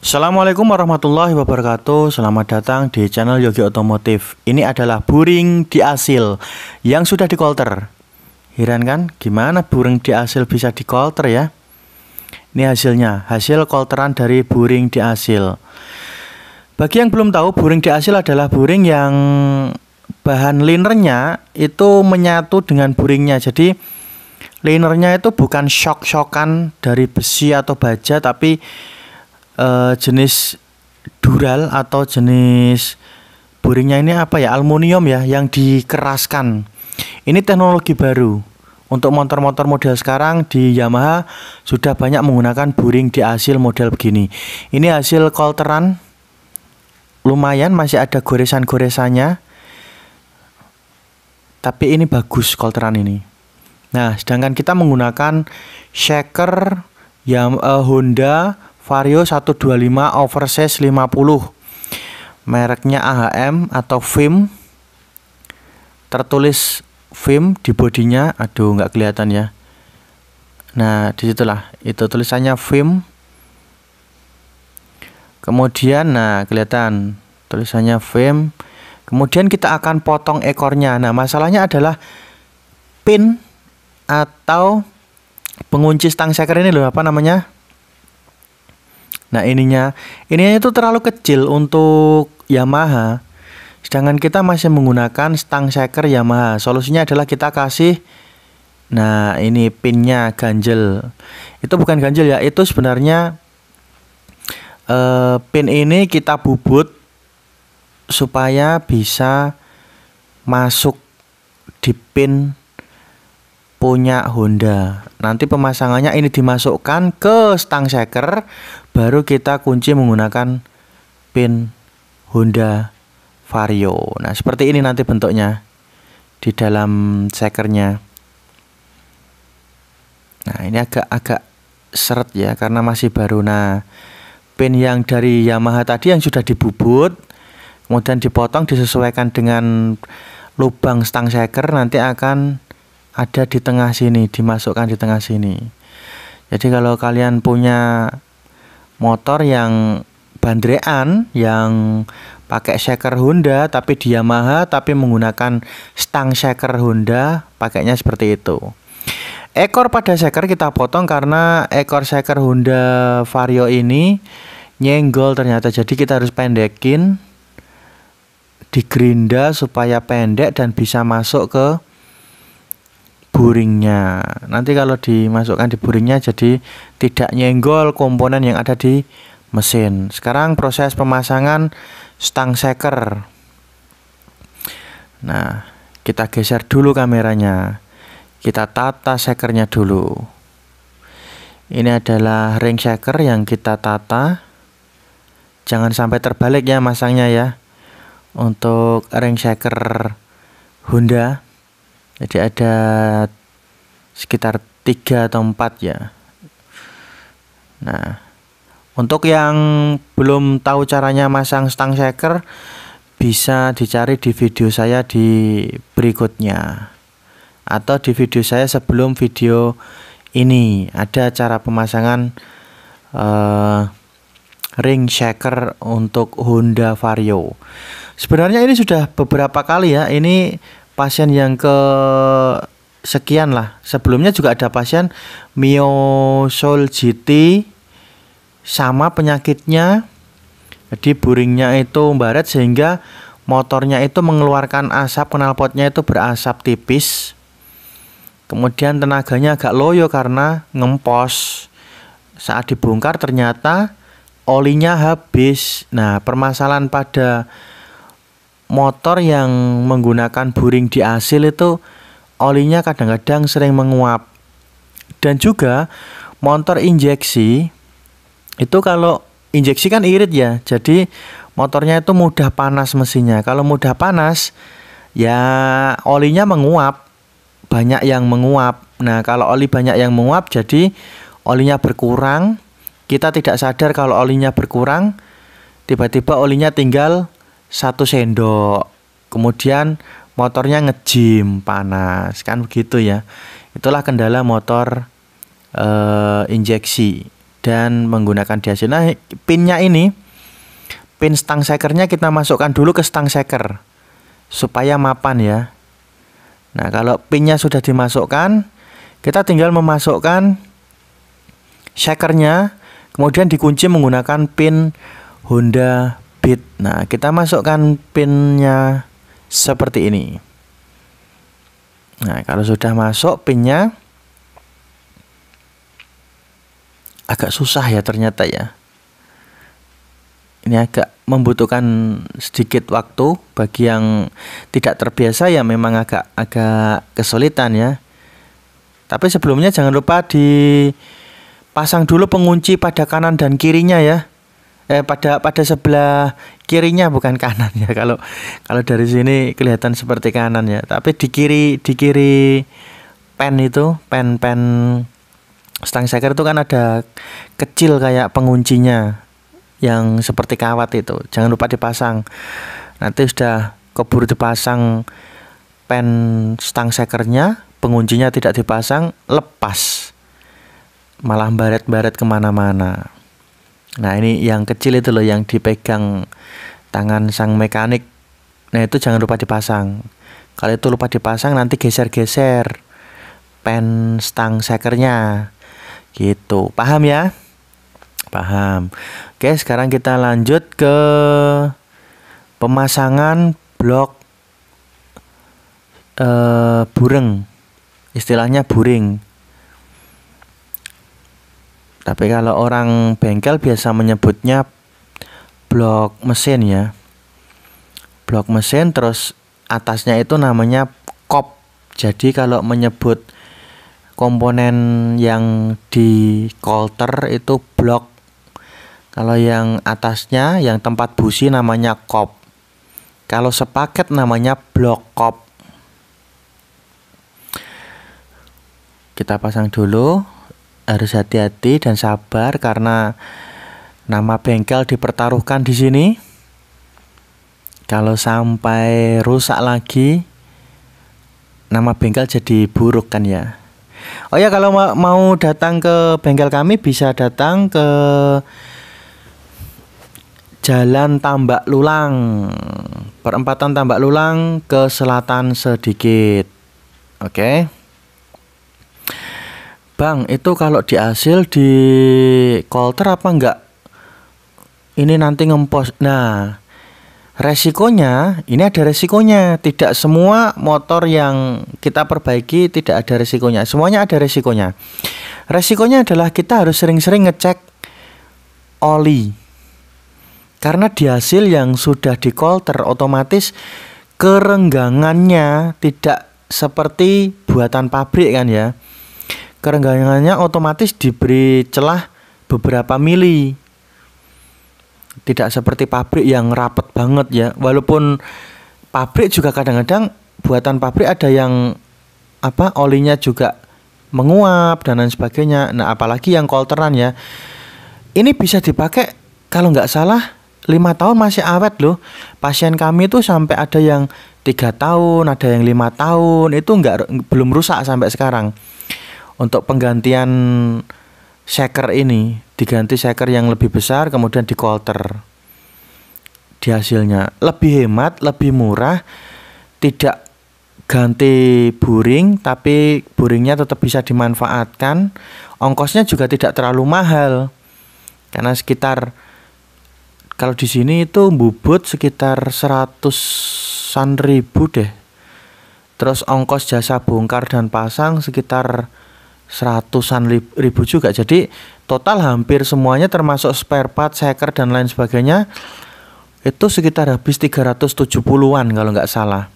Assalamualaikum warahmatullahi wabarakatuh. Selamat datang di channel Yogi Otomotif. Ini adalah buring diasil yang sudah dikolter. Heran kan? Gimana buring diasil bisa dikolter ya? Ini hasilnya, hasil kolteran dari buring diasil. Bagi yang belum tahu, buring diasil adalah buring yang bahan linernya itu menyatu dengan buringnya. Jadi linernya itu bukan shock-shockan dari besi atau baja, tapi jenis dural atau jenis buringnya ini apa ya, aluminium ya, yang dikeraskan. Ini teknologi baru untuk motor-motor model sekarang. Di Yamaha sudah banyak menggunakan buring diasil model begini. Ini hasil kolteran, lumayan masih ada goresan-goresannya, tapi ini bagus kolteran ini. Nah, sedangkan kita menggunakan shaker yang Honda Vario 125 oversize 50, mereknya AHM atau VIM, tertulis VIM di bodinya. Aduh, nggak kelihatan ya. Nah, disitulah itu tulisannya VIM. Kemudian, nah kelihatan tulisannya VIM. Kemudian kita akan potong ekornya. Nah, masalahnya adalah pin atau pengunci stang shaker ini loh, apa namanya? Nah, ininya itu terlalu kecil untuk Yamaha. Sedangkan kita masih menggunakan stang shaker Yamaha. Solusinya adalah kita kasih, nah ini pinnya ganjel. Itu bukan ganjel ya, itu sebenarnya pin ini kita bubut supaya bisa masuk di pin punya Honda. Nanti pemasangannya ini dimasukkan ke stang shaker, baru kita kunci menggunakan pin Honda Vario. Nah, seperti ini nanti bentuknya di dalam shakernya. Nah, ini agak seret ya karena masih baru. Nah, pin yang dari Yamaha tadi yang sudah dibubut, kemudian dipotong disesuaikan dengan lubang stang shaker, nanti akan ada di tengah sini, dimasukkan di tengah sini. Jadi kalau kalian punya motor yang bandrean, yang pakai shaker Honda tapi di Yamaha tapi menggunakan stang shaker Honda, pakainya seperti itu. Ekor pada shaker kita potong karena ekor shaker Honda Vario ini nyenggol ternyata, jadi kita harus pendekin, digerinda supaya pendek dan bisa masuk ke buringnya. Nanti kalau dimasukkan di buringnya jadi tidak nyenggol komponen yang ada di mesin. Sekarang proses pemasangan stang shaker. Nah, kita geser dulu kameranya. Kita tata shakernya dulu. Ini adalah ring shaker yang kita tata. Jangan sampai terbalik ya masangnya ya. Untuk ring shaker Honda, jadi ada sekitar 3 atau 4 ya. Nah, untuk yang belum tahu caranya masang stang shaker, bisa dicari di video saya di berikutnya, atau di video saya sebelum video ini. Ada cara pemasangan ring shaker untuk Honda Vario. Sebenarnya ini sudah beberapa kali ya. Ini pasien yang ke sekian lah. Sebelumnya juga ada pasien Mio Soul GT, sama penyakitnya. Jadi buringnya itu baret sehingga motornya itu mengeluarkan asap, knalpotnya itu berasap tipis. Kemudian tenaganya agak loyo karena ngempos. Saat dibongkar ternyata olinya habis. Nah, permasalahan pada motor yang menggunakan buring diasil itu olinya kadang-kadang sering menguap. Dan juga motor injeksi itu kalau injeksi kan irit ya, jadi motornya itu mudah panas mesinnya. Kalau mudah panas ya olinya menguap, banyak yang menguap. Nah, kalau oli banyak yang menguap jadi olinya berkurang. Kita tidak sadar kalau olinya berkurang, tiba-tiba olinya tinggal 1 sendok, kemudian motornya ngejim panas, kan begitu ya. Itulah kendala motor injeksi. dan menggunakan diasil. Nah, pinnya ini, pin stang sekernya kita masukkan dulu ke stang seker supaya mapan ya. Nah, kalau pinnya sudah dimasukkan, kita tinggal memasukkan sekernya, kemudian dikunci menggunakan pin Honda Beat. Nah, kita masukkan pinnya seperti ini. Nah, kalau sudah masuk pinnya, agak susah ya ternyata ya. Ini agak membutuhkan sedikit waktu bagi yang tidak terbiasa ya, memang agak kesulitan ya. Tapi sebelumnya jangan lupa dipasang dulu pengunci pada kanan dan kirinya ya. Pada sebelah kirinya, bukan kanan ya. Kalau dari sini kelihatan seperti kanan ya. Tapi di kiri pen itu, pen stang seker itu kan ada kecil kayak penguncinya yang seperti kawat itu. Jangan lupa dipasang. Nanti sudah keburu dipasang pen stang sekernya, penguncinya tidak dipasang, lepas, malah baret-baret kemana-mana. Nah, ini yang kecil itu loh, yang dipegang tangan sang mekanik. Nah, itu jangan lupa dipasang. Kalau itu lupa dipasang, nanti geser-geser pen stang sekernya gitu. Paham ya? Paham. Oke, sekarang kita lanjut ke pemasangan blok bureng. Istilahnya buring. Tapi kalau orang bengkel biasa menyebutnya blok mesin ya. Blok mesin, terus atasnya itu namanya kop. Jadi kalau menyebut komponen yang di coulter itu blok. Kalau yang atasnya, yang tempat busi namanya kop. Kalau sepaket namanya blok kop. Kita pasang dulu. Harus hati-hati dan sabar karena nama bengkel dipertaruhkan di sini. Kalau sampai rusak lagi, nama bengkel jadi buruk kan ya. Oh ya, kalau mau datang ke bengkel kami bisa datang ke Jalan Tambak Lulang, perempatan Tambak Lulang ke selatan sedikit. Oke. Bang, itu kalau diasil di coulter apa enggak? Ini nanti ngempos. Nah, resikonya, ini ada resikonya. Tidak semua motor yang kita perbaiki tidak ada resikonya. Semuanya ada resikonya. Resikonya adalah kita harus sering-sering ngecek oli. Karena diasil yang sudah di coulter, otomatis kerenggangannya tidak seperti buatan pabrik kan ya. Kerenggangannya otomatis diberi celah beberapa mili. Tidak seperti pabrik yang rapet banget ya. Walaupun pabrik juga kadang-kadang buatan pabrik ada yang olinya juga menguap dan lain sebagainya. Nah, apalagi yang coulteran ya. Ini bisa dipakai kalau nggak salah 5 tahun masih awet loh. Pasien kami tuh sampai ada yang 3 tahun, ada yang 5 tahun, itu belum rusak sampai sekarang. Untuk penggantian shaker ini, diganti shaker yang lebih besar, kemudian di coulter. Di hasilnya lebih hemat, lebih murah, tidak ganti buring, tapi buringnya tetap bisa dimanfaatkan. Ongkosnya juga tidak terlalu mahal, karena sekitar, kalau di sini itu bubut sekitar 100-an ribu deh. Terus ongkos jasa bongkar dan pasang sekitar 100-an ribu juga. Jadi total hampir semuanya termasuk spare part, shaker dan lain sebagainya, itu sekitar habis 370-an kalau nggak salah.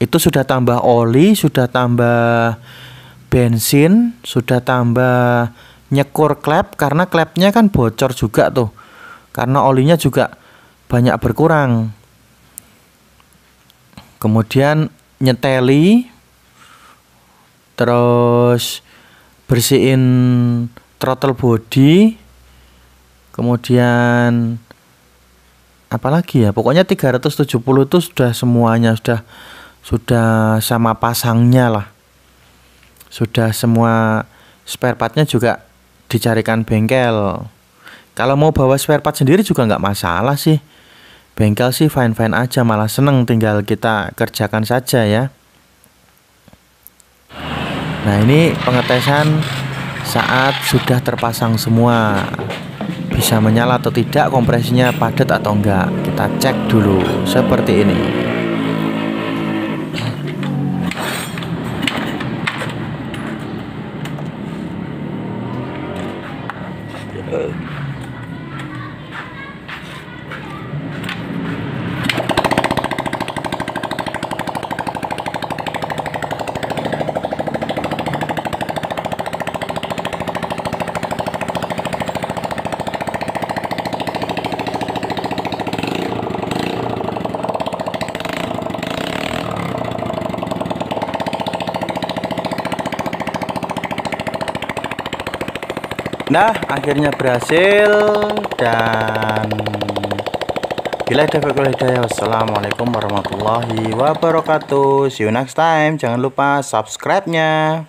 Itu sudah tambah oli, sudah tambah bensin, sudah tambah nyekur klep, karena klepnya kan bocor juga tuh. Karena olinya juga banyak berkurang. Kemudian nyeteli, terus bersihin throttle body, kemudian apalagi ya, pokoknya 370 itu sudah semuanya, sudah sama pasangnya lah, sudah semua spare partnya juga dicarikan bengkel. Kalau mau bawa spare part sendiri juga nggak masalah sih. Bengkel sih fine-fine aja, malah seneng, tinggal kita kerjakan saja ya. Nah, ini pengetesan saat sudah terpasang semua. Bisa menyala atau tidak, kompresinya padat atau enggak. Kita cek dulu seperti ini. Nah, akhirnya berhasil, dan bila ada hidayah. Wassalamualaikum warahmatullahi wabarakatuh. See you next time. Jangan lupa subscribe-nya.